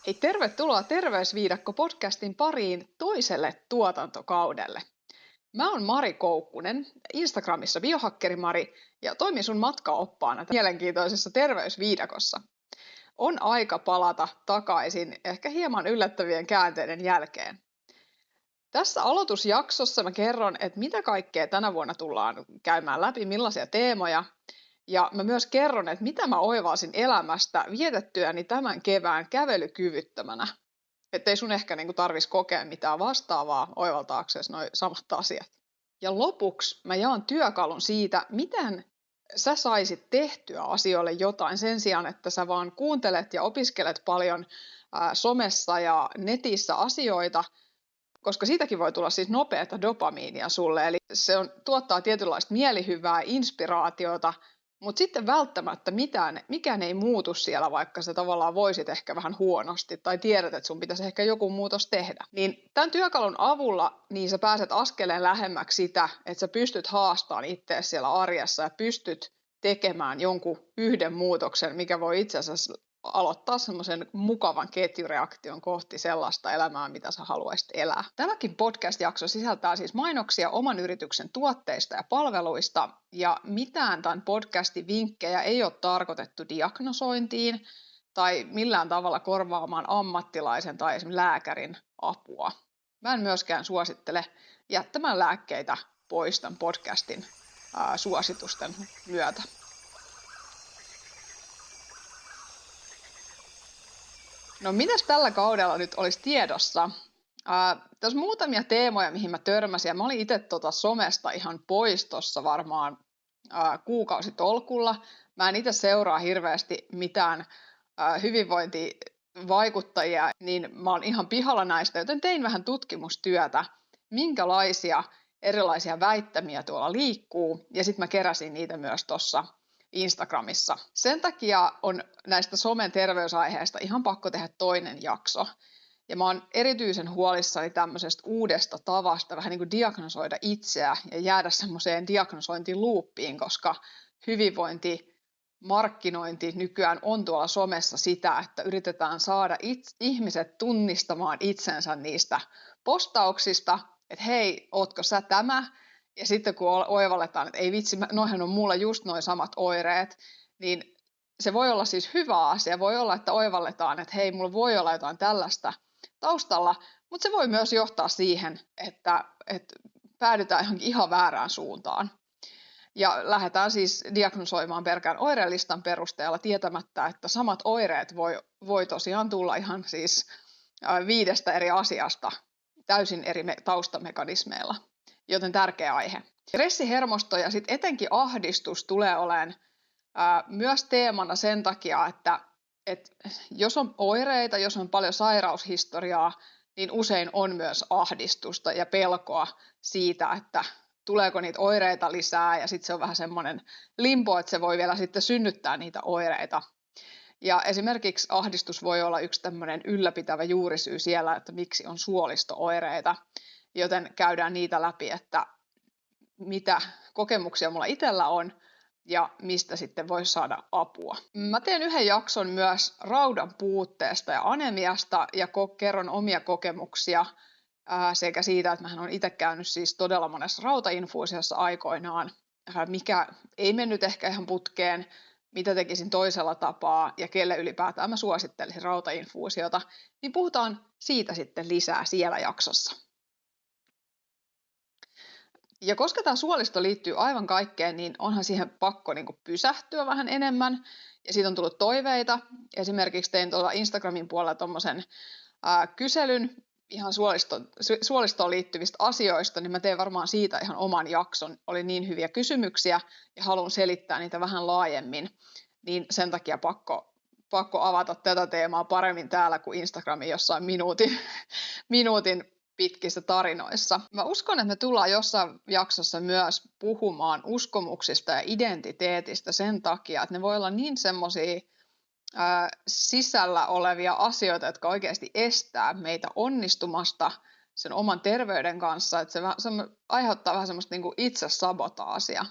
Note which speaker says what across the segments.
Speaker 1: Hei, tervetuloa Terveysviidakko-podcastin pariin toiselle tuotantokaudelle. Mä oon Mari Koukkunen, Instagramissa Biohakkeri Mari, ja toimin sun matkaoppaana mielenkiintoisessa Terveysviidakossa. On aika palata takaisin ehkä hieman yllättävien käänteiden jälkeen. Tässä aloitusjaksossa mä kerron, että mitä kaikkea tänä vuonna tullaan käymään läpi, millaisia teemoja, ja mä myös kerron, että mitä mä oivalsin elämästä vietettyäni tämän kevään kävelykyvyttömänä. Että ei sun ehkä tarvitsisi kokea mitään vastaavaa oivaltaaksesi noi samat asiat. Ja lopuksi mä jaan työkalun siitä, miten sä saisit tehtyä asioille jotain sen sijaan, että sä vaan kuuntelet ja opiskelet paljon somessa ja netissä asioita, koska siitäkin voi tulla siis nopeata dopamiinia sulle. Eli tuottaa tietynlaista mielihyvää, inspiraatiota, mutta sitten välttämättä mikään ei muutu siellä, vaikka sä tavallaan voisit ehkä vähän huonosti tai tiedät, että sun pitäisi ehkä joku muutos tehdä. Niin tämän työkalun avulla niin sä pääset askeleen lähemmäksi sitä, että sä pystyt haastamaan itseäsi siellä arjessa ja pystyt tekemään jonkun yhden muutoksen, mikä voi itse asiassa aloittaa semmoisen mukavan ketjureaktion kohti sellaista elämää, mitä sä haluaisit elää. Tämäkin podcast-jakso sisältää siis mainoksia oman yrityksen tuotteista ja palveluista, ja mitään tämän podcastin vinkkejä ei ole tarkoitettu diagnosointiin tai millään tavalla korvaamaan ammattilaisen tai esimerkiksi lääkärin apua. Mä en myöskään suosittele jättämään lääkkeitä pois tämän podcastin suositusten myötä. No mitäs tällä kaudella nyt olisi tiedossa? Tässä muutamia teemoja, mihin mä törmäsin, ja mä olin itse somesta ihan pois tuossa varmaan kuukausitolkulla. Mä en itse seuraa hirveästi mitään hyvinvointivaikuttajia, niin mä oon ihan pihalla näistä, joten tein vähän tutkimustyötä, minkälaisia erilaisia väittämiä tuolla liikkuu, ja sitten mä keräsin niitä myös tuossa Instagramissa. Sen takia on näistä somen terveysaiheista ihan pakko tehdä toinen jakso. Ja mä oon erityisen huolissani tämmöisestä uudesta tavasta vähän niin kuin diagnosoida itseä ja jäädä semmoiseen diagnosointiluuppiin, koska hyvinvointimarkkinointi nykyään on tuolla somessa sitä, että yritetään saada ihmiset tunnistamaan itsensä niistä postauksista, että hei, ootko sä tämä? Ja sitten kun oivalletaan, että ei vitsi, noihän on mulla just noin samat oireet, niin se voi olla siis hyvä asia. Voi olla, että oivalletaan, että hei, mulla voi olla jotain tällaista taustalla, mutta se voi myös johtaa siihen, että päädytään johonkin ihan väärään suuntaan. Ja lähdetään siis diagnosoimaan pelkän oireellistan perusteella tietämättä, että samat oireet voi tosiaan tulla ihan siis 5 eri asiasta täysin eri taustamekanismeilla. Joten tärkeä aihe. Stressi, hermosto ja sitten etenkin ahdistus tulee olemaan myös teemana sen takia, että jos on oireita, jos on paljon sairaushistoriaa, niin usein on myös ahdistusta ja pelkoa siitä, että tuleeko niitä oireita lisää, ja sitten se on vähän semmoinen limbo, että se voi vielä sitten synnyttää niitä oireita. Ja esimerkiksi ahdistus voi olla yksi tämmöinen ylläpitävä juurisyy siellä, että miksi on suolisto-oireita, joten käydään niitä läpi, että mitä kokemuksia mulla itsellä on ja mistä sitten voi saada apua. Mä teen yhden jakson myös raudan puutteesta ja anemiasta ja kerron omia kokemuksia sekä siitä, että mä oon itse käynyt siis todella monessa rautainfuusiossa aikoinaan, mikä ei mennyt ehkä ihan putkeen, mitä tekisin toisella tapaa ja kelle ylipäätään mä suosittelisin rautainfuusiota, niin puhutaan siitä sitten lisää siellä jaksossa. Ja koska tämä suolisto liittyy aivan kaikkeen, niin onhan siihen pakko pysähtyä vähän enemmän. Ja siitä on tullut toiveita. Esimerkiksi tein tuolla Instagramin puolella tuommoisen kyselyn ihan suolistoon liittyvistä asioista, niin mä teen varmaan siitä ihan oman jakson. Oli niin hyviä kysymyksiä ja haluan selittää niitä vähän laajemmin. Niin sen takia pakko avata tätä teemaa paremmin täällä kuin Instagramin jossain minuutin pitkissä tarinoissa. Mä uskon, että me tullaan jossain jaksossa myös puhumaan uskomuksista ja identiteetistä sen takia, että ne voi olla niin semmoisia sisällä olevia asioita, jotka oikeasti estää meitä onnistumasta sen oman terveyden kanssa, että se aiheuttaa vähän semmoista itsesabotaasia.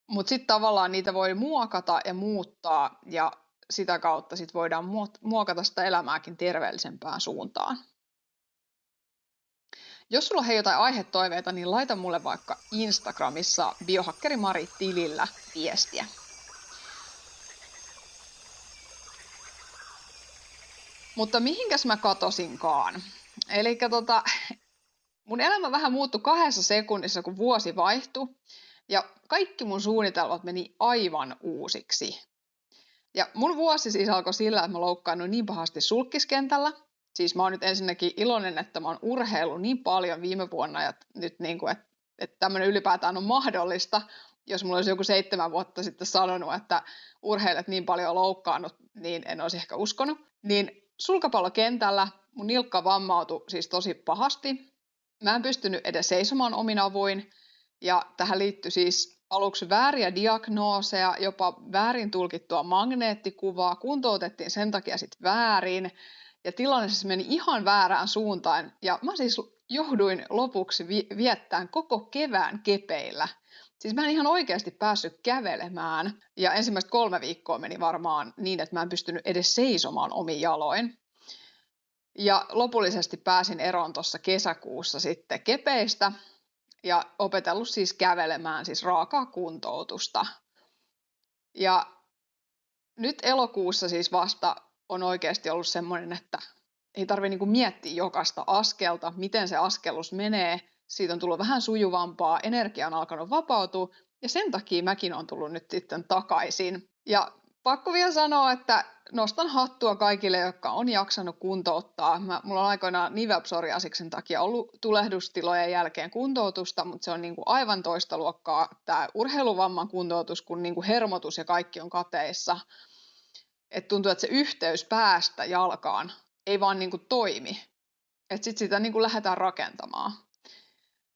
Speaker 1: Mutta sitten tavallaan niitä voi muokata ja muuttaa ja sitä kautta sit voidaan muokata sitä elämääkin terveellisempään suuntaan. Jos sulla on jotain aihetoiveita, niin laita mulle vaikka Instagramissa Biohakkeri Mari -tilillä viestiä. Mutta mihinkäs mä katosinkaan? Eli mun elämä vähän muuttui 2 sekunnissa, kun vuosi vaihtui. Ja kaikki mun suunnitelmat meni aivan uusiksi. Ja mun vuosi siis alkoi sillä, että mä loukkaannuin niin pahasti sulkkiskentällä. Siis mä oon nyt ensinnäkin iloinen, että mä oon urheillut niin paljon viime vuonna, ja nyt että tämmöinen ylipäätään on mahdollista. Jos mulla olisi joku 7 vuotta sitten sanonut, että urheilet niin paljon loukkaannut, niin en olisi ehkä uskonut. Niin sulkapallokentällä mun nilkka vammautui siis tosi pahasti. Mä en pystynyt edes seisomaan omin avuin. Ja tähän liittyi siis aluksi vääriä diagnooseja, jopa väärin tulkittua magneettikuvaa, kuntoutettiin sen takia sitten väärin, ja tilanne siis meni ihan väärään suuntaan, ja mä siis jouduin lopuksi viettämään koko kevään kepeillä. Siis mä en ihan oikeasti päässyt kävelemään, ja ensimmäiset 3 viikkoa meni varmaan niin, että mä en pystynyt edes seisomaan omin jaloin. Ja lopullisesti pääsin eroon tuossa kesäkuussa sitten kepeistä, ja opetellut siis kävelemään, siis raakaa kuntoutusta. Ja nyt elokuussa siis vasta on oikeasti ollut semmoinen, että ei tarvitse niinku miettiä jokaista askelta, miten se askelus menee. Siitä on tullut vähän sujuvampaa, energia on alkanut vapautua, ja sen takia mäkin on tullut nyt sitten takaisin. Ja pakko vielä sanoa, että nostan hattua kaikille, jotka on jaksanut kuntouttaa. Mulla on aikoinaan nivelpsoriasiksen takia ollut tulehdustilojen jälkeen kuntoutusta, mutta se on niinku aivan toista luokkaa tämä urheiluvamman kuntoutus, kun niinku hermotus ja kaikki on kateissa. Et tuntuu, että se yhteys päästä jalkaan ei vaan niinku toimi. Et sit sitä niinku lähdetään rakentamaan.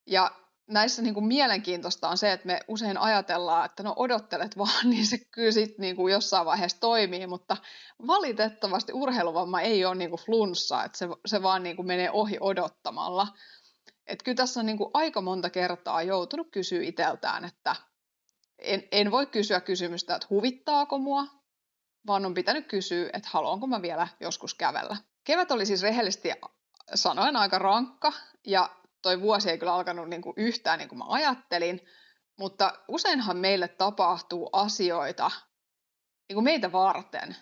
Speaker 1: Ja näissä niinku mielenkiintoista on se, että me usein ajatellaan, että no odottelet vaan, niin se kyllä sitten niinku jossain vaiheessa toimii, mutta valitettavasti urheiluvamma ei ole niinku flunssa, että se vaan niinku menee ohi odottamalla. Et kyllä tässä on niinku aika monta kertaa joutunut kysyä itseltään, että en voi kysyä kysymystä, että huvittaako mua, vaan on pitänyt kysyä, että haluanko mä vielä joskus kävellä. Kevät oli siis rehellisesti sanoen aika rankka, ja toi vuosi ei kyllä alkanut niinku yhtään niin kuin mä ajattelin, mutta useinhan meille tapahtuu asioita niin kuin meitä varten.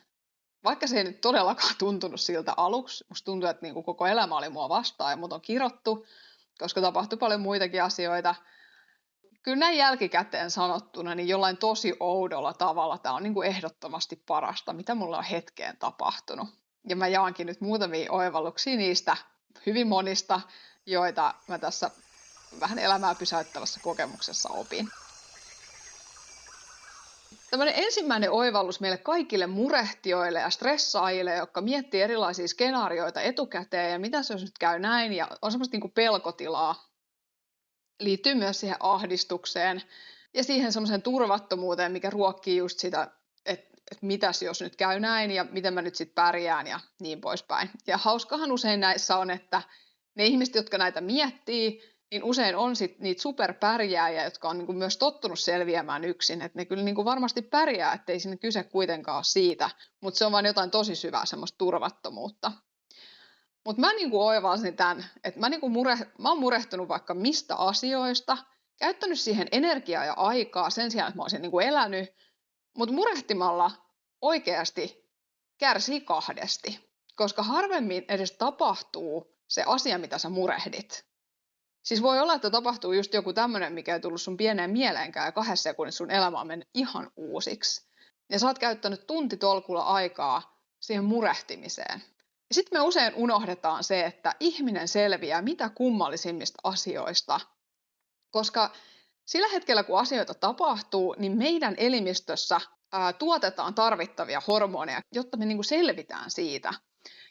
Speaker 1: Vaikka se ei nyt todellakaan tuntunut siltä aluksi, musta tuntui, että niin kuin koko elämä oli mua vastaan ja mut on kirottu, koska tapahtui paljon muitakin asioita. Kyllä näin jälkikäteen sanottuna, niin jollain tosi oudolla tavalla tämä on niin kuin ehdottomasti parasta, mitä mulla on hetkeen tapahtunut. Ja mä jaankin nyt muutamia oivalluksia niistä hyvin monista, joita mä tässä vähän elämää pysäyttävässä kokemuksessa opin. Tällainen ensimmäinen oivallus meille kaikille murehtijoille ja stressaajille, jotka miettii erilaisia skenaarioita etukäteen ja mitä se jos nyt käy näin ja on semmoista niin kuin pelkotilaa, liittyy myös siihen ahdistukseen ja siihen semmoiseen turvattomuuteen, mikä ruokkii just sitä, että mitäs jos nyt käy näin ja miten mä nyt sitten pärjään ja niin poispäin. Ja hauskahan usein näissä on, että ne ihmiset, jotka näitä miettii, niin usein on sit niitä superpärjääjiä, jotka on niinku myös tottunut selviämään yksin. Että ne kyllä niinku varmasti pärjää, ettei sinne kyse kuitenkaan ole siitä, mutta se on vain jotain tosi syvää semmoista turvattomuutta. Mutta mä niinku oivalsin tämän, että mä oon murehtunut vaikka mistä asioista, käyttänyt siihen energiaa ja aikaa sen sijaan, että mä olisin niinku elänyt, mutta murehtimalla oikeasti kärsii 2, koska harvemmin edes tapahtuu se asia, mitä sä murehdit. Siis voi olla, että tapahtuu just joku tämmöinen, mikä ei tullut sun pieneen mieleenkään ja 2 sekunnissa sun elämä on mennyt ihan uusiksi. Ja sä oot käyttänyt tuntitolkulla aikaa siihen murehtimiseen. Ja sitten me usein unohdetaan se, että ihminen selviää mitä kummallisimmista asioista, koska sillä hetkellä, kun asioita tapahtuu, niin meidän elimistössä tuotetaan tarvittavia hormoneja, jotta me niinku selvitään siitä.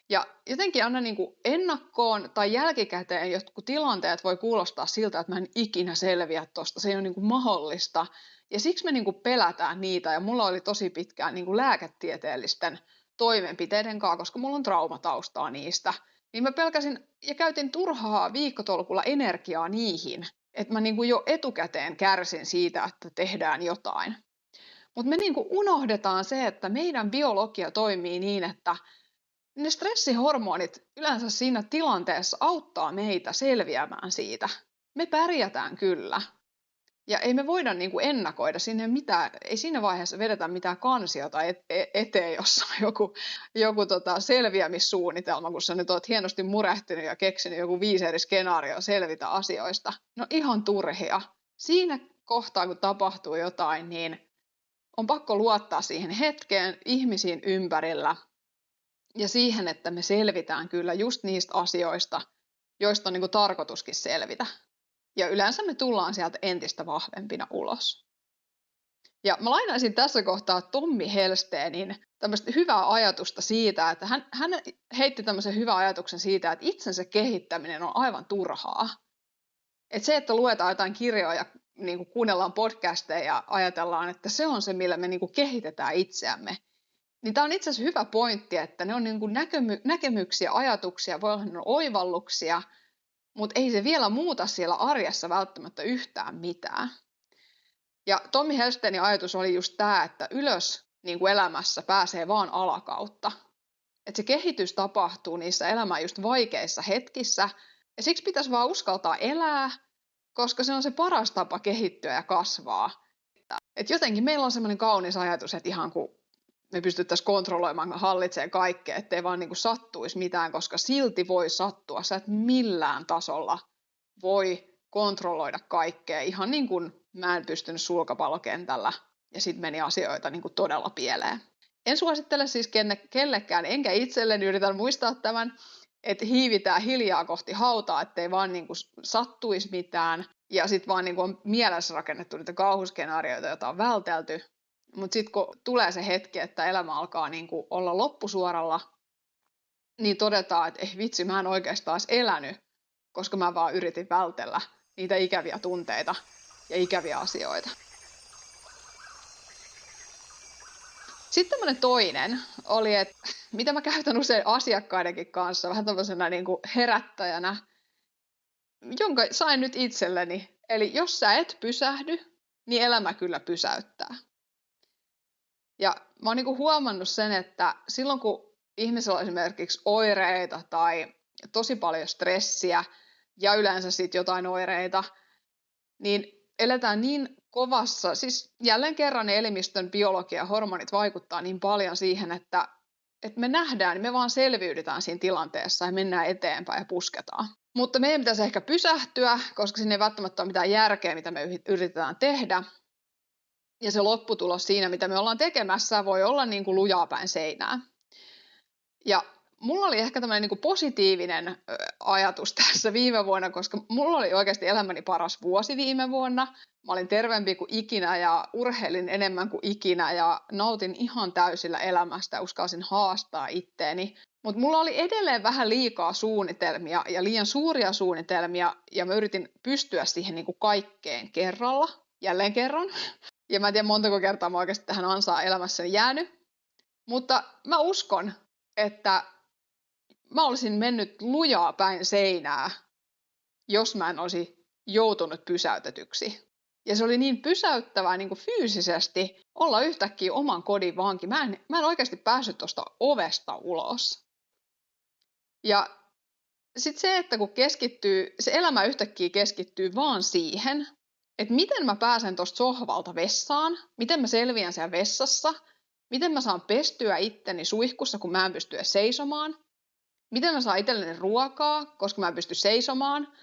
Speaker 1: Ja jotenkin aina niinku ennakkoon tai jälkikäteen jotkut tilanteet voi kuulostaa siltä, että mä en ikinä selviä tuosta, se ei ole niinku mahdollista. Ja siksi me niinku pelätään niitä, ja mulla oli tosi pitkään niinku lääketieteellisten toimenpiteiden kanssa, koska mulla on traumataustaa niistä. Niin mä pelkäsin ja käytin turhaa viikkotolkulla energiaa niihin, että mä niinku jo etukäteen kärsin siitä, että tehdään jotain. Mutta me niinku unohdetaan se, että meidän biologia toimii niin, että ne stressihormonit yleensä siinä tilanteessa auttaa meitä selviämään siitä. Me pärjätään kyllä. Ja ei me voida niinku ennakoida sinne mitään, ei siinä vaiheessa vedetä mitään kansiota eteen, jossa on joku selviämissuunnitelma, kun sä nyt oot hienosti murehtinut ja keksinyt joku 5 eri skenaario selvitä asioista. No ihan turhia. Siinä kohtaa, kun tapahtuu jotain, niin on pakko luottaa siihen hetkeen, ihmisiin ympärillä ja siihen, että me selvitään kyllä just niistä asioista, joista on niinku tarkoituskin selvitä. Ja yleensä me tullaan sieltä entistä vahvempina ulos. Ja mä lainaisin tässä kohtaa Tommi Helsteenin tämmöistä hyvää ajatusta siitä, että hän heitti tämmöisen hyvän ajatuksen siitä, että itsensä kehittäminen on aivan turhaa. Että se, että luetaan jotain kirjoja ja niin kuin kuunnellaan podcasteja ja ajatellaan, että se on se, millä me niin kuin kehitetään itseämme. Niin tämä on itse asiassa hyvä pointti, että ne on niin kuin näkemyksiä, ajatuksia, voi olla ne on oivalluksia, mutta ei se vielä muuta siellä arjessa välttämättä yhtään mitään. Ja Tommi Helsteenin ajatus oli just tämä, että ylös niin kuin elämässä pääsee vaan alakautta. Että se kehitys tapahtuu niissä elämän just vaikeissa hetkissä, ja siksi pitäisi vaan uskaltaa elää, koska se on se paras tapa kehittyä ja kasvaa. Et jotenkin meillä on semmoinen kaunis ajatus, että ihan kun me pystyttäisiin kontrolloimaan ja hallitsemaan kaikkea, ettei vaan niin kuin sattuisi mitään, koska silti voi sattua. Sä et millään tasolla voi kontrolloida kaikkea. Ihan niin kuin mä en pystynyt sulkapallokentällä ja sitten meni asioita niin kuin todella pieleen. En suosittele siis kellekään, enkä itselleni yritän muistaa tämän, että hiivitään hiljaa kohti hautaa, ettei vaan niin kuin sattuisi mitään. Ja sitten vaan niin kuin on mielessä rakennettu niitä kauhuskenaarioita, joita on vältelty. Mutta sitten kun tulee se hetki, että elämä alkaa niin kuin olla loppusuoralla, niin todetaan, että ei vitsi, mä en oikeastaan edes elänyt, koska mä vaan yritin vältellä niitä ikäviä tunteita ja ikäviä asioita. Sitten tämmöinen toinen oli, että mitä mä käytän usein asiakkaidenkin kanssa, vähän tämmöisenä niin kuin herättäjänä, jonka sain nyt itselleni. Eli jos sä et pysähdy, niin elämä kyllä pysäyttää. Ja mä oon niin kuin huomannut sen, että silloin kun ihmisellä on esimerkiksi oireita tai tosi paljon stressiä ja yleensä sitten jotain oireita, niin eletään niin kovassa, siis jälleen kerran ne elimistön biologia ja hormonit vaikuttaa niin paljon siihen, että me nähdään, niin me vaan selviydytään siinä tilanteessa ja mennään eteenpäin ja pusketaan. Mutta meidän pitäisi ehkä pysähtyä, koska siinä ei välttämättä ole mitään järkeä, mitä me yritetään tehdä. Ja se lopputulos siinä, mitä me ollaan tekemässä, voi olla niin kuin lujaa päin seinää. Ja mulla oli ehkä tämmöinen niin kuin positiivinen ajatus tässä viime vuonna, koska mulla oli oikeasti elämäni paras vuosi viime vuonna. Mä olin terveempi kuin ikinä ja urheilin enemmän kuin ikinä ja nautin ihan täysillä elämästä ja uskalsin haastaa itteeni. Mutta mulla oli edelleen vähän liikaa suunnitelmia ja liian suuria suunnitelmia ja mä yritin pystyä siihen niin kuin kaikkeen kerralla, jälleen kerran. Ja mä en tiedä montako kertaa mä oikeasti tähän ansaan elämässäni jäänyt. Mutta mä uskon, että mä olisin mennyt lujaa päin seinää, jos mä en olisi joutunut pysäytetyksi. Ja se oli niin pysäyttävää niin kuin fyysisesti olla yhtäkkiä oman kodin vanki. Mä en oikeasti päässyt tuosta ovesta ulos. Ja sitten se, että kun se elämä yhtäkkiä keskittyy vaan siihen, että miten mä pääsen tuosta sohvalta vessaan, miten mä selviän siellä vessassa, miten mä saan pestyä itteni suihkussa, kun mä en pysty edes seisomaan, miten mä saan itselleni ruokaa, koska mä en pysty seisomaan.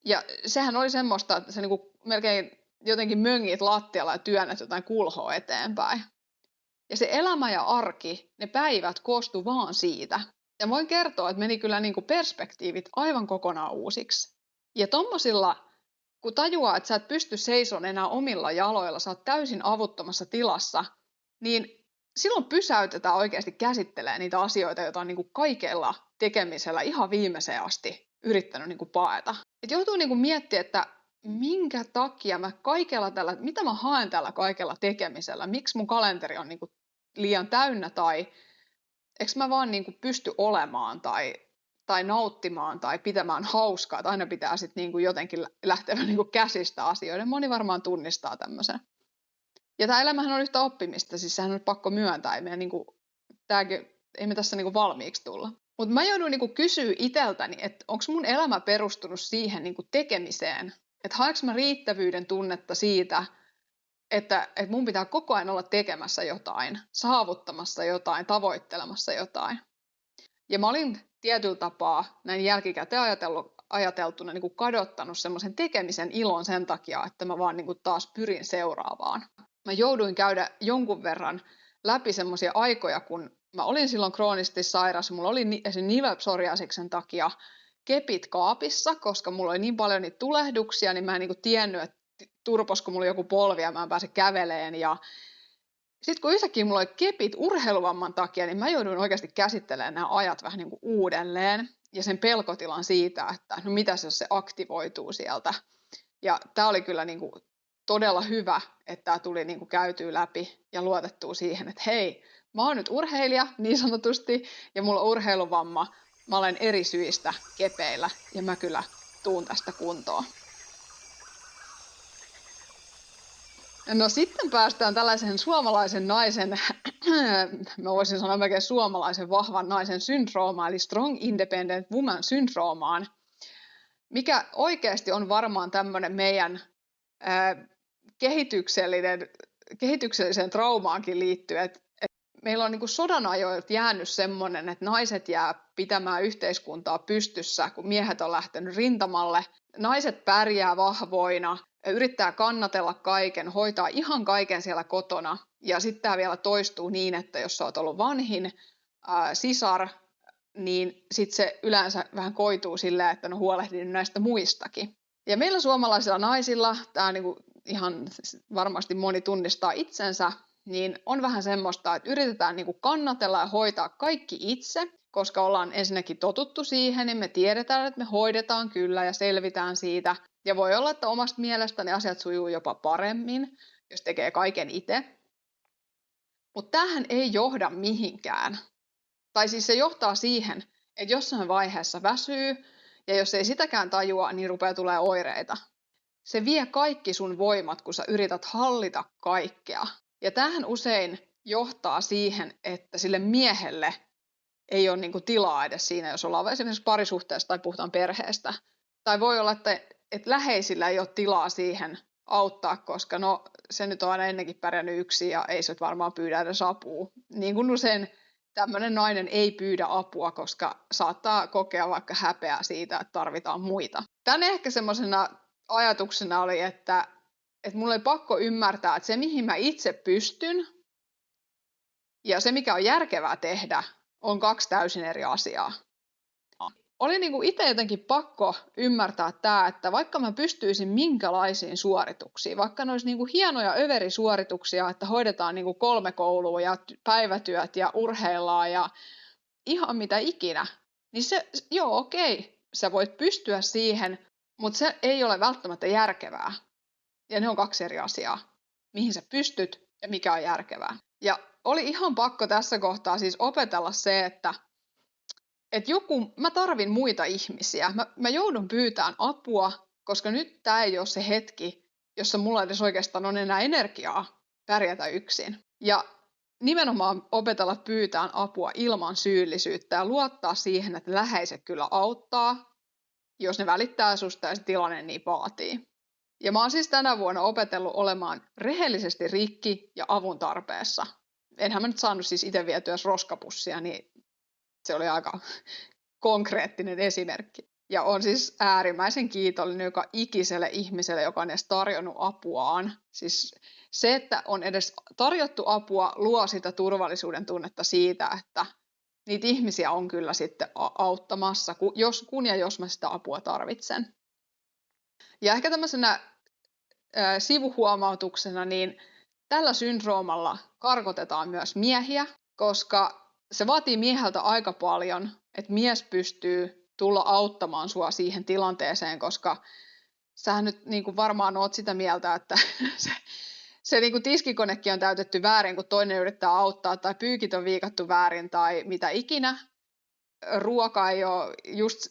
Speaker 1: Ja sehän oli semmoista, että sä niinku melkein jotenkin möngit lattialla ja työnnät jotain kulhoa eteenpäin. Ja se elämä ja arki, ne päivät koostu vaan siitä. Ja voin kertoa, että meni kyllä niinku perspektiivit aivan kokonaan uusiksi. Ja tommosilla, kun tajuaa, että sä et pysty seisomaan enää omilla jaloilla, sä oot täysin avuttomassa tilassa, niin silloin pysäytetään oikeasti käsittelemään niitä asioita, joita on niinku kaikella tekemisellä ihan viimeiseen asti yrittänyt niinku paeta. Et joutuu niinku miettimään, että minkä takia mä kaikella tällä, mitä mä haen tällä kaikella tekemisellä, miksi mun kalenteri on niinku liian täynnä tai eikö mä vaan niinku pysty olemaan tai nauttimaan tai pitämään hauskaa, että aina pitää sitten niinku jotenkin lähteä niinku käsistä asioiden. Moni varmaan tunnistaa tämmöisen. Ja tämä elämähän on yhtä oppimista, siis sehän on pakko myöntää, ei me tässä valmiiksi tulla. Mutta mä jouduin kysyä itseltäni, että onko mun elämä perustunut siihen tekemiseen, että haeks mä riittävyyden tunnetta siitä, että mun pitää koko ajan olla tekemässä jotain, saavuttamassa jotain, tavoittelemassa jotain. Ja mä olin tietyllä tapaa näin jälkikäteen ajateltuna kadottanut semmoisen tekemisen ilon sen takia, että mä vaan taas pyrin seuraavaan. Mä jouduin käydä jonkun verran läpi semmoisia aikoja, kun mä olin silloin kroonisesti sairas. Mulla oli esimerkiksi nivelpsoriasiksen takia kepit kaapissa, koska mulla oli niin paljon niitä tulehduksia, niin mä en tiennyt, että turposko mulla joku polvi ja mä en pääse käveleen. Ja sitten kun yhtäkkiä mulla oli kepit urheiluvamman takia, niin mä jouduin oikeasti käsittelemään nämä ajat vähän uudelleen ja sen pelkotilan siitä, että no mitäs jos se aktivoituu sieltä. Ja tämä oli kyllä todella hyvä, että tämä tuli käytyä läpi ja luotettua siihen, että hei, mä oon nyt urheilija niin sanotusti ja mulla on urheiluvamma, mä olen eri syistä kepeillä ja mä kyllä tuun tästä kuntoon. No sitten päästään tällaisen suomalaisen naisen, mä voisin sanoa melkein suomalaisen vahvan naisen syndroomaan, eli Strong Independent Woman syndroomaan, mikä oikeasti on varmaan tämmöinen meidän kehitykselliseen traumaankin liittyen, että meillä on sodan ajoilta jäänyt semmoinen, että naiset jää pitämään yhteiskuntaa pystyssä, kun miehet on lähtenyt rintamalle. Naiset pärjää vahvoina, yrittää kannatella kaiken, hoitaa ihan kaiken siellä kotona. Ja sitten tämä vielä toistuu niin, että jos sä oot ollut vanhin sisar, niin sitten se yleensä vähän koituu silleen, että no huolehdin näistä muistakin. Ja meillä suomalaisilla naisilla, tämä ihan varmasti moni tunnistaa itsensä, niin on vähän semmoista, että yritetään kannatella ja hoitaa kaikki itse, koska ollaan ensinnäkin totuttu siihen, niin me tiedetään, että me hoidetaan kyllä ja selvitään siitä. Ja voi olla, että omasta mielestäni asiat sujuu jopa paremmin, jos tekee kaiken itse. Mutta tämähän ei johda mihinkään. Tai siis se johtaa siihen, että jossain vaiheessa väsyy, ja jos ei sitäkään tajua, niin rupeaa tulee oireita. Se vie kaikki sun voimat, kun sä yrität hallita kaikkea. Ja tämähän usein johtaa siihen, että sille miehelle ei ole tilaa edes siinä, jos ollaan esimerkiksi parisuhteessa tai puhutaan perheestä. Tai voi olla, että läheisillä ei ole tilaa siihen auttaa, koska no se nyt on aina ennenkin pärjännyt yksin ja ei se varmaan pyydä edes apua. Niin kuin usein tämmöinen nainen ei pyydä apua, koska saattaa kokea vaikka häpeää siitä, että tarvitaan muita. Tän ehkä semmoisena ajatuksena oli, että mulla oli pakko ymmärtää, että se mihin mä itse pystyn ja se mikä on järkevää tehdä on kaksi täysin eri asiaa. Oli itse jotenkin pakko ymmärtää tämä, että vaikka mä pystyisin minkälaisiin suorituksiin, vaikka ne olisi hienoja överisuorituksia, että hoidetaan 3 koulua ja päivätyöt ja urheillaan ja ihan mitä ikinä, niin sä voit pystyä siihen, mutta se ei ole välttämättä järkevää. Ja ne on 2 eri asiaa, mihin sä pystyt ja mikä on järkevää. Ja oli ihan pakko tässä kohtaa siis opetella se, että mä tarvin muita ihmisiä. Mä joudun pyytämään apua, koska nyt tämä ei ole se hetki, jossa mulla edes oikeastaan on enää energiaa pärjätä yksin. Ja nimenomaan opetella pyytämään apua ilman syyllisyyttä ja luottaa siihen, että läheiset kyllä auttaa, jos ne välittää susta ja se tilanne niin vaatii. Ja mä oon siis tänä vuonna opetellut olemaan rehellisesti rikki ja avun tarpeessa. Enhän mä nyt saanut siis itse vietyä roskapussia, niin se oli aika konkreettinen esimerkki. Ja on siis äärimmäisen kiitollinen joka ikiselle ihmiselle, joka on edes tarjonnut apuaan. Siis se, että on edes tarjottu apua, luo sitä turvallisuuden tunnetta siitä, että niitä ihmisiä on kyllä sitten auttamassa, kun ja jos mä sitä apua tarvitsen. Ja ehkä tämmöisenä sivuhuomautuksena, niin tällä syndroomalla karkotetaan myös miehiä, koska se vaatii mieheltä aika paljon, että mies pystyy tulla auttamaan sua siihen tilanteeseen, koska sähän nyt varmaan oot sitä mieltä, että se tiskikonekin on täytetty väärin, kun toinen yrittää auttaa, tai pyykit on viikattu väärin, tai mitä ikinä. Ruoka ei ole just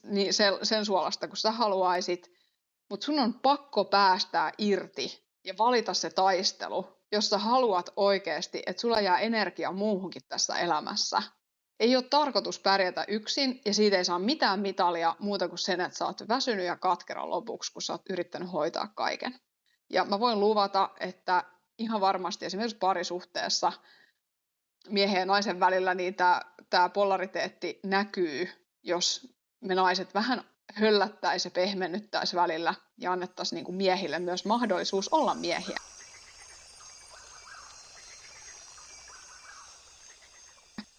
Speaker 1: sen suolasta, kun sä haluaisit, mutta sun on pakko päästää irti ja valita se taistelu jos sä haluat oikeasti, että sulla jää energia muuhunkin tässä elämässä. Ei ole tarkoitus pärjätä yksin ja siitä ei saa mitään mitalia muuta kuin sen, että sä oot väsynyt ja katkera lopuksi, kun sä oot yrittänyt hoitaa kaiken. Ja mä voin luvata, että ihan varmasti esimerkiksi parisuhteessa miehen ja naisen välillä niin tämä polariteetti näkyy, jos me naiset vähän höllättäisiin ja pehmennyttäisiin välillä ja annettaisiin niin kuin miehille myös mahdollisuus olla miehiä.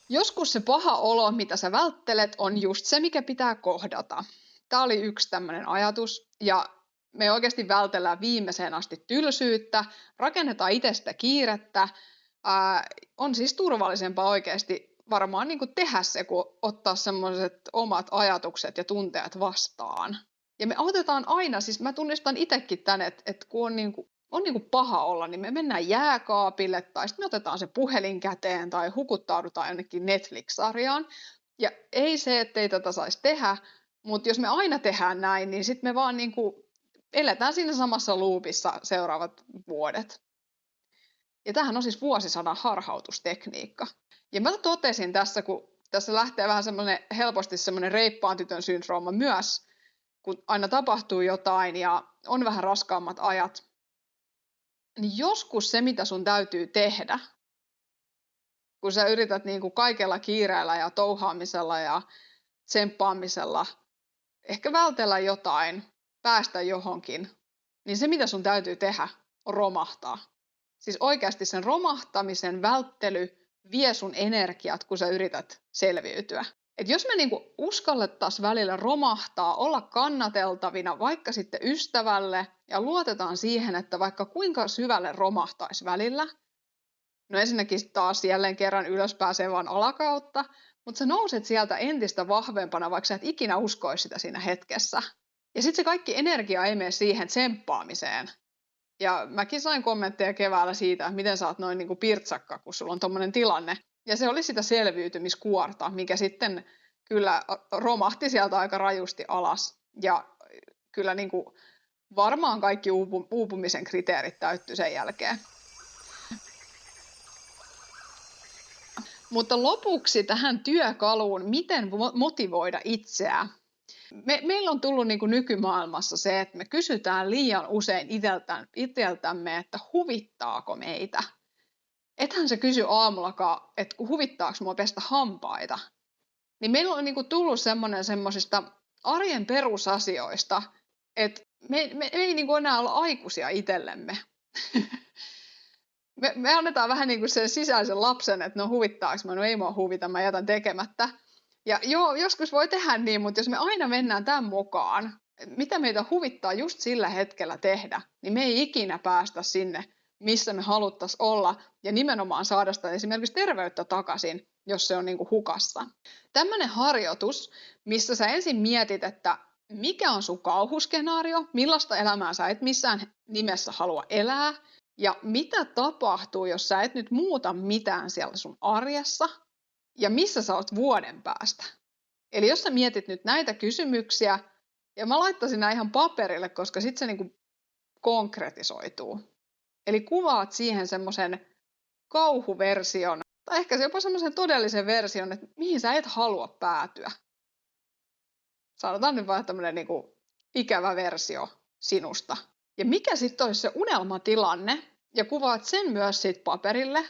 Speaker 1: Joskus se paha olo, mitä sä välttelet, on just se, mikä pitää kohdata. Tämä oli yksi tämmöinen ajatus, ja me oikeasti vältellään viimeiseen asti tylsyyttä, rakennetaan itsestä kiirettä. On siis turvallisempaa oikeasti varmaan niin kuin tehdä se, kuin ottaa semmoiset omat ajatukset ja tunteet vastaan. Ja me otetaan aina, siis mä tunnistan itsekin tämän, että kun on niin kuin paha olla, niin me mennään jääkaapille tai sitten me otetaan se puhelin käteen tai hukuttaudutaan jonnekin Netflix-sarjaan. Ja ei se, ettei tätä saisi tehdä, mutta jos me aina tehdään näin, niin sitten me vaan niin kuin eletään siinä samassa loopissa seuraavat vuodet. Ja tämähän on siis vuosisadan harhautustekniikka. Ja mä totesin tässä, kun tässä lähtee vähän helposti semmoinen reippaan tytön syndrooma myös, kun aina tapahtuu jotain ja on vähän raskaammat ajat, niin joskus se, mitä sun täytyy tehdä, kun sä yrität niin kuin kaikella kiireellä ja touhaamisella ja tsemppaamisella ehkä vältellä jotain, päästä johonkin, niin se, mitä sun täytyy tehdä, on romahtaa. Siis oikeasti sen romahtamisen välttely vie sun energiat, kun sä yrität selviytyä. Et jos me niinku uskallettaisiin välillä romahtaa, olla kannateltavina vaikka sitten ystävälle ja luotetaan siihen, että vaikka kuinka syvälle romahtaisi välillä, no ensinnäkin taas jälleen kerran ylös pääsee vaan alakautta, mutta sä nouset sieltä entistä vahvempana, vaikka sä et ikinä uskoisi sitä siinä hetkessä. Ja sitten se kaikki energia ei mene siihen tsemppaamiseen. Ja mäkin sain kommentteja keväällä siitä, että miten sä oot noin niin kuin pirtsakka, kun sulla on tommonen tilanne. Ja se oli sitä selviytymiskuorta, mikä sitten kyllä romahti sieltä aika rajusti alas. Ja kyllä niin kuin varmaan kaikki uupumisen kriteerit täyttyi sen jälkeen. Mutta lopuksi tähän työkaluun, miten motivoida itseään. Meillä on tullut niin kuin nykymaailmassa se, että me kysytään liian usein itseltämme, että huvittaako meitä. Ethän se kysy aamullakaan, että huvittaako mua pestä hampaita. Niin meillä on niin kuin tullut semmoisista arjen perusasioista, että me ei niin kuin enää olla aikuisia itsellemme. Me annetaan vähän niin kuin sen sisäisen lapsen, että no huvittaako mä, no ei mua huvita, mä jätän tekemättä. Ja joo, joskus voi tehdä niin, mutta jos me aina mennään tämän mukaan, mitä meitä huvittaa just sillä hetkellä tehdä, niin me ei ikinä päästä sinne, missä me haluttaisiin olla ja nimenomaan saada sitä esimerkiksi terveyttä takaisin, jos se on niin kuin hukassa. Tämmöinen harjoitus, missä sä ensin mietit, että mikä on sun kauhuskenaario, millaista elämää sä et missään nimessä halua elää ja mitä tapahtuu, jos sä et nyt muuta mitään siellä sun arjessa, ja missä sä oot vuoden päästä. Eli jos sä mietit nyt näitä kysymyksiä, ja mä laittaisin nämä ihan paperille, koska sitten se niinku konkretisoituu. Eli kuvaat siihen semmoisen kauhuversion, tai ehkä jopa semmoisen todellisen version, että mihin sä et halua päätyä. Sanotaan nyt vaan tämmöinen niinku ikävä versio sinusta. Ja mikä sitten olisi se unelmatilanne, ja kuvaat sen myös siitä paperille,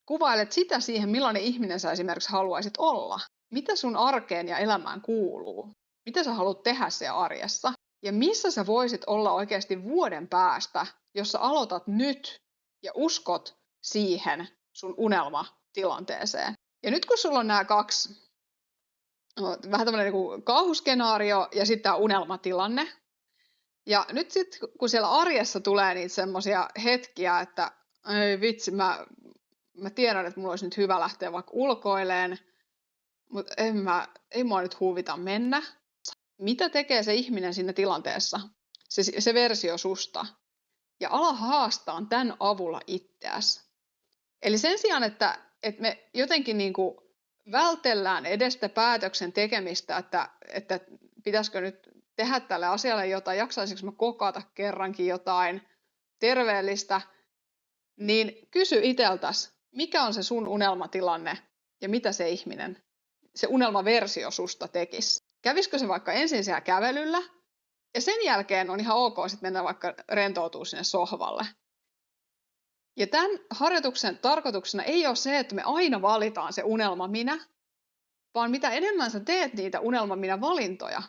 Speaker 1: kuvailet sitä siihen, millainen ihminen sä esimerkiksi haluaisit olla. Mitä sun arkeen ja elämään kuuluu? Mitä sä haluat tehdä siellä arjessa? Ja missä sä voisit olla oikeasti vuoden päästä, jos sä aloitat nyt ja uskot siihen sun unelmatilanteeseen. Ja nyt kun sulla on nämä kaksi, vähän tämmöinen niin kauhuskenaario ja sitten tämä unelmatilanne. Ja nyt sitten kun siellä arjessa tulee niitä semmoisia hetkiä, että ei vitsi, mä tiedän, että mulla olisi nyt hyvä lähteä vaikka ulkoileen, mutta ei mua nyt huvita mennä. Mitä tekee se ihminen siinä tilanteessa? Se versio susta. Ja ala haastaa tämän avulla itseäsi. Eli sen sijaan, että me jotenkin niin kuin vältellään edestä päätöksen tekemistä, että pitäisikö nyt tehdä tälle asialle jotain, jaksaisinko mä kokata kerrankin jotain terveellistä, niin kysy iteltäs, mikä on se sun unelmatilanne ja mitä se ihminen, se unelmaversio susta tekisi. Kävisikö se vaikka ensin siellä kävelyllä ja sen jälkeen on ihan ok sit mennä vaikka rentoutuu sinne sohvalle. Ja tämän harjoituksen tarkoituksena ei ole se, että me aina valitaan se unelma minä, vaan mitä enemmän sä teet niitä unelma minä valintoja,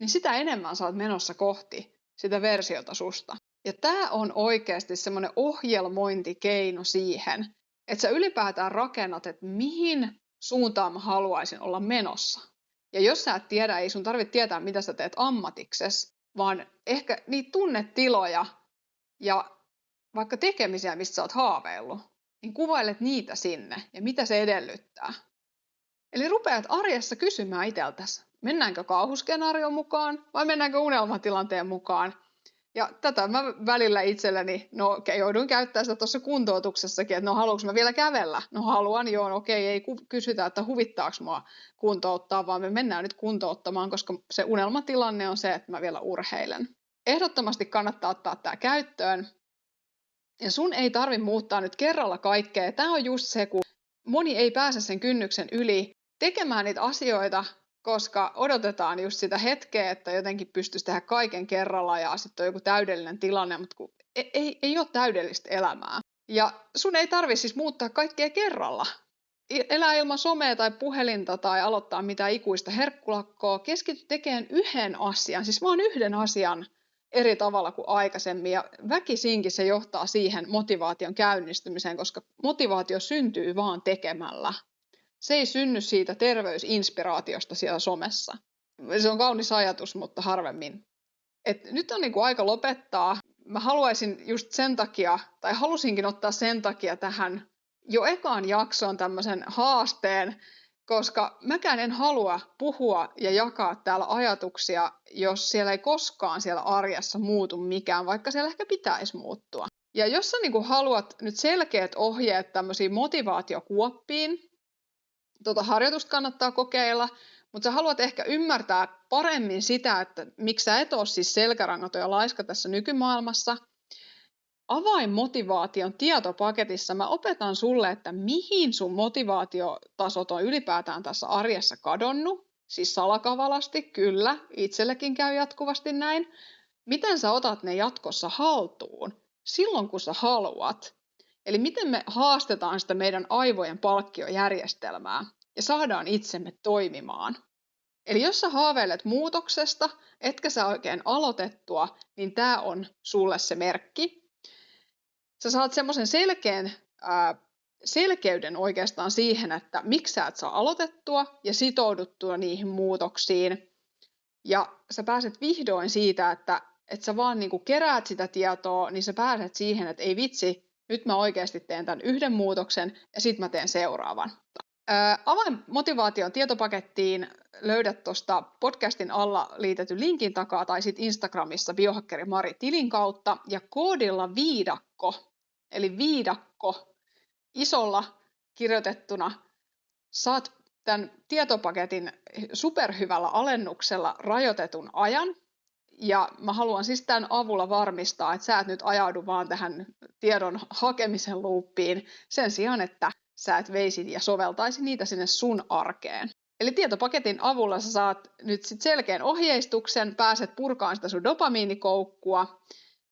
Speaker 1: niin sitä enemmän sä oot menossa kohti sitä versiota susta. Ja tämä on oikeasti semmoinen ohjelmointikeino siihen, että sä ylipäätään rakennat, että mihin suuntaan mä haluaisin olla menossa. Ja jos sä et tiedä, ei sun tarvitse tietää, mitä sä teet ammatiksessa, vaan ehkä niitä tunnetiloja ja vaikka tekemisiä, mistä sä oot haaveillut, niin kuvailet niitä sinne ja mitä se edellyttää. Eli rupeat arjessa kysymään itseltäsi, mennäänkö kauhuskenaarion mukaan vai mennäänkö unelmatilanteen mukaan. Ja tätä mä välillä itselleni, jouduin käyttämään sitä tuossa kuntoutuksessakin, että haluanko mä vielä kävellä? No haluan, joo, okei, ei kysytä, että huvittaako mua kuntouttaa, vaan me mennään nyt kuntouttamaan, koska se unelmatilanne on se, että mä vielä urheilen. Ehdottomasti kannattaa ottaa tämä käyttöön. Ja sun ei tarvitse muuttaa nyt kerralla kaikkea. Tämä on just se, kun moni ei pääse sen kynnyksen yli tekemään niitä asioita, koska odotetaan just sitä hetkeä, että jotenkin pystyisi tehdä kaiken kerralla ja sitten on joku täydellinen tilanne, mutta kun ei ole täydellistä elämää. Ja sun ei tarvitse siis muuttaa kaikkea kerralla. Elää ilman somea tai puhelinta tai aloittaa mitään ikuista herkkulakkoa. Keskity tekemään yhden asian, siis vaan yhden asian eri tavalla kuin aikaisemmin. Ja väkisinkin se johtaa siihen motivaation käynnistymiseen, koska motivaatio syntyy vaan tekemällä. Se ei synny siitä terveysinspiraatiosta siellä somessa. Se on kaunis ajatus, mutta harvemmin. Nyt on aika lopettaa. Mä haluaisin just sen takia, tai halusinkin ottaa sen takia tähän jo ekaan jaksoon tämmöisen haasteen, koska mäkään en halua puhua ja jakaa täällä ajatuksia, jos siellä ei koskaan siellä arjessa muutu mikään, vaikka siellä ehkä pitäisi muuttua. Ja jos sä haluat nyt selkeät ohjeet tämmöisiin motivaatiokuoppiin, harjoitusta kannattaa kokeilla, mutta sä haluat ehkä ymmärtää paremmin sitä, että miksi sä et ole siis selkärangaton ja laiska tässä nykymaailmassa. Avainmotivaation tietopaketissa mä opetan sulle, että mihin sun motivaatiotasot on ylipäätään tässä arjessa kadonnut. Siis salakavalasti, kyllä, itsellekin käy jatkuvasti näin. Miten sä otat ne jatkossa haltuun silloin, kun sä haluat? Eli miten me haastetaan sitä meidän aivojen palkkiojärjestelmää ja saadaan itsemme toimimaan. Eli jos sä haaveilet muutoksesta, etkä sä oikein aloitettua, niin tää on sulle se merkki. Sä saat semmoisen selkeyden oikeastaan siihen, että miksi sä et saa aloitettua ja sitouduttua niihin muutoksiin. Ja sä pääset vihdoin siitä, että sä vaan keräät sitä tietoa, niin sä pääset siihen, että ei vitsi, nyt mä oikeasti teen tämän yhden muutoksen ja sitten mä teen seuraavan. Avainmotivaation tietopakettiin löydät tuosta podcastin alla liitetyn linkin takaa tai sitten Instagramissa biohakkeri Mari tilin kautta ja koodilla viidakko, eli viidakko isolla kirjoitettuna saat tämän tietopaketin superhyvällä alennuksella rajoitetun ajan. Ja mä haluan siis tämän avulla varmistaa, että sä et nyt ajaudu vaan tähän tiedon hakemisen luuppiin sen sijaan, että sä et veisi ja soveltaisi niitä sinne sun arkeen. Eli tietopaketin avulla sä saat nyt sit selkeän ohjeistuksen, pääset purkaan sitä sun dopamiinikoukkua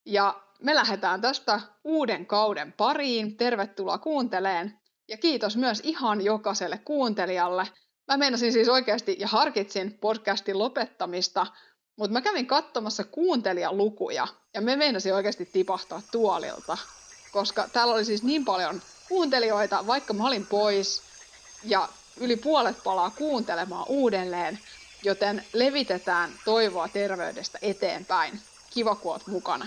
Speaker 1: ja me lähdetään tästä uuden kauden pariin. Tervetuloa kuunteleen ja kiitos myös ihan jokaiselle kuuntelijalle. Mä meinasin siis oikeasti ja harkitsin podcastin lopettamista, mutta mä kävin katsomassa kuuntelijalukuja ja me meinasin oikeasti tipahtaa tuolilta, koska täällä oli siis niin paljon kuuntelijoita, vaikka mä olin pois ja yli puolet palaa kuuntelemaan uudelleen, joten levitetään toivoa terveydestä eteenpäin. Kiva, kun oot mukana.